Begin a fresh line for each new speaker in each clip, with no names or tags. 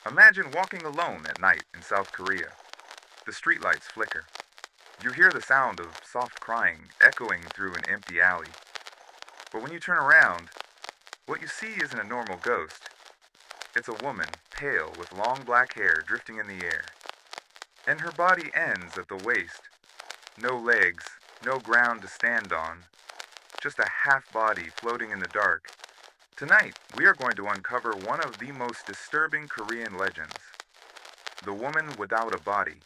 Imagine walking alone at night in South Korea. The streetlights flicker. You hear the sound of soft crying echoing through an empty alley. But when you turn around, what you see isn't a normal ghost. It's a woman, pale, with long black hair drifting in the air. And her body ends at the waist. No legs, no ground to stand on. Just a half body floating in the dark. Tonight, we are going to uncover one of the most disturbing Korean legends. The woman without a body.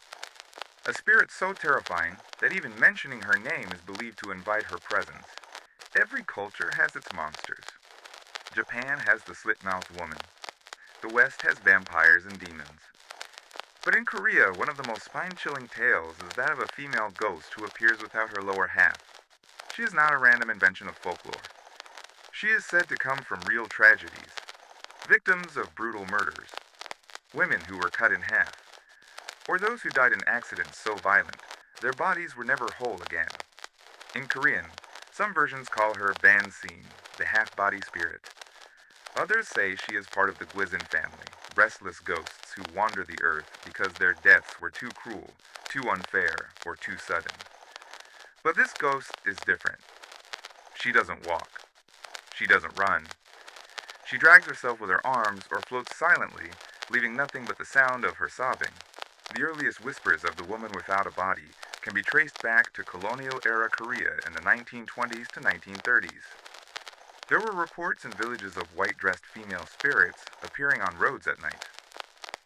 A spirit so terrifying that even mentioning her name is believed to invite her presence. Every culture has its monsters. Japan has the slit-mouthed woman. The West has vampires and demons. But in Korea, one of the most spine-chilling tales is that of a female ghost who appears without her lower half. She is not a random invention of folklore. She is said to come from real tragedies, victims of brutal murders, women who were cut in half, or those who died in accidents so violent their bodies were never whole again. In Korean, some versions call her Bansin, the half-body spirit. Others say she is part of the Gwizin family, restless ghosts who wander the earth because their deaths were too cruel, too unfair, or too sudden. But this ghost is different. She doesn't walk. She doesn't run. She drags herself with her arms or floats silently, leaving nothing but the sound of her sobbing. The earliest whispers of the woman without a body can be traced back to colonial-era Korea in the 1920s to 1930s. There were reports in villages of white-dressed female spirits appearing on roads at night.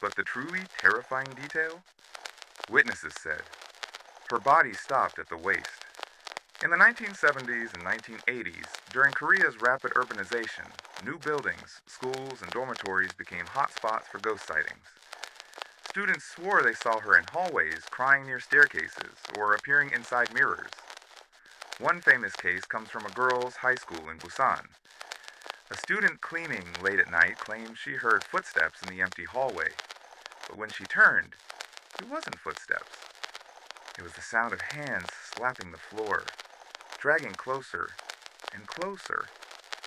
But the truly terrifying detail? Witnesses said her body stopped at the waist. In the 1970s and 1980s, during Korea's rapid urbanization, new buildings, schools, and dormitories became hotspots for ghost sightings. Students swore they saw her in hallways, crying near staircases, or appearing inside mirrors. One famous case comes from a girls' high school in Busan. A student cleaning late at night claimed she heard footsteps in the empty hallway, but when she turned, it wasn't footsteps. It was the sound of hands slapping the floor, dragging closer and closer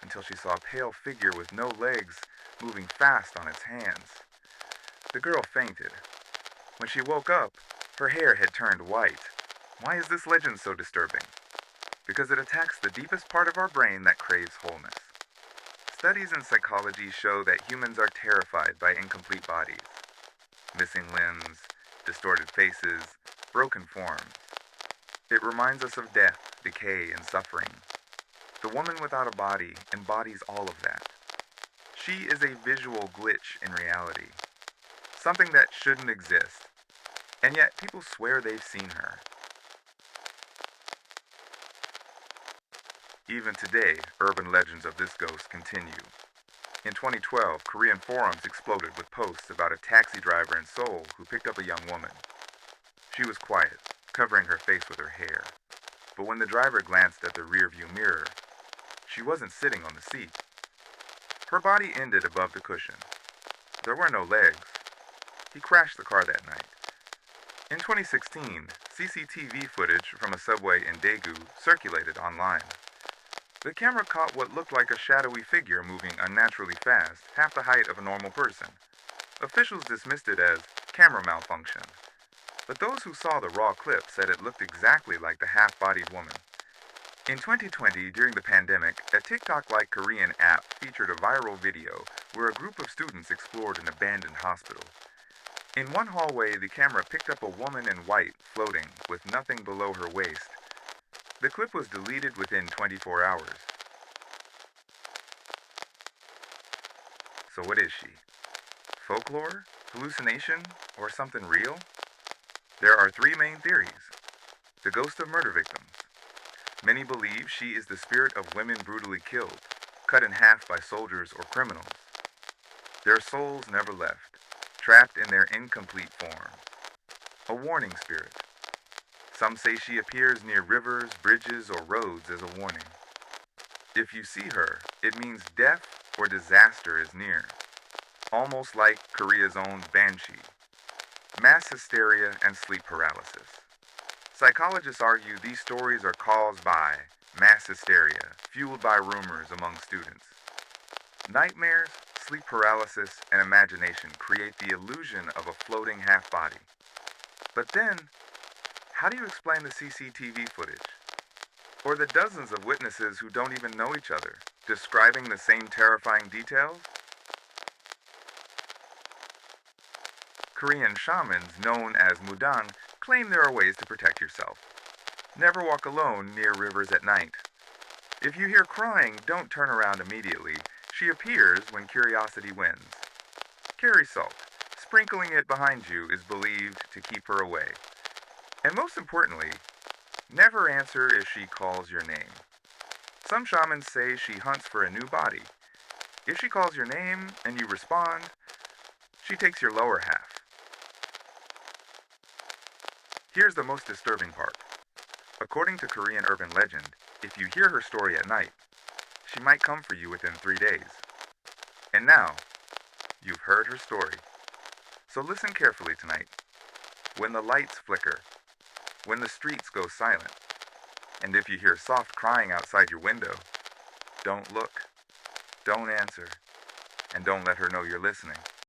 until she saw a pale figure with no legs moving fast on its hands. The girl fainted. When she woke up, her hair had turned white. Why is this legend so disturbing? Because it attacks the deepest part of our brain that craves wholeness. Studies in psychology show that humans are terrified by incomplete bodies. Missing limbs, distorted faces, broken forms. It reminds us of death, decay, and suffering. The woman without a body embodies all of that. She is a visual glitch in reality. Something that shouldn't exist. And yet people swear they've seen her. Even today, urban legends of this ghost continue. In 2012, Korean forums exploded with posts about a taxi driver in Seoul who picked up a young woman. She was quiet, covering her face with her hair. But when the driver glanced at the rearview mirror, she wasn't sitting on the seat. Her body ended above the cushion. There were no legs. He crashed the car that night. In 2016, CCTV footage from a subway in Daegu circulated online. The camera caught what looked like a shadowy figure moving unnaturally fast, half the height of a normal person. Officials dismissed it as camera malfunction. But those who saw the raw clip said it looked exactly like the half-bodied woman. In 2020, during the pandemic, a TikTok-like Korean app featured a viral video where a group of students explored an abandoned hospital. In one hallway, the camera picked up a woman in white floating with nothing below her waist. The clip was deleted within 24 hours. So what is she? Folklore? Hallucination? Or something real? There are three main theories. The ghost of murder victims. Many believe she is the spirit of women brutally killed, cut in half by soldiers or criminals. Their souls never left, trapped in their incomplete forms. A warning spirit. Some say she appears near rivers, bridges, or roads as a warning. If you see her, it means death or disaster is near. Almost like Korea's own banshee. Mass hysteria and sleep paralysis. Psychologists argue these stories are caused by mass hysteria, fueled by rumors among students. Nightmares, sleep paralysis and imagination create the illusion of a floating half body. But then, how do you explain the CCTV footage? Or the dozens of witnesses who don't even know each other, describing the same terrifying details? Korean shamans, known as mudang, claim there are ways to protect yourself. Never walk alone near rivers at night. If you hear crying, don't turn around immediately. She appears when curiosity wins. Carry salt. Sprinkling it behind you is believed to keep her away. And most importantly, never answer if she calls your name. Some shamans say she hunts for a new body. If she calls your name and you respond, she takes your lower half. Here's the most disturbing part. According to Korean urban legend, if you hear her story at night, she might come for you within 3 days. And now, you've heard her story. So listen carefully tonight. When the lights flicker, when the streets go silent, and if you hear soft crying outside your window, don't look, don't answer, and don't let her know you're listening.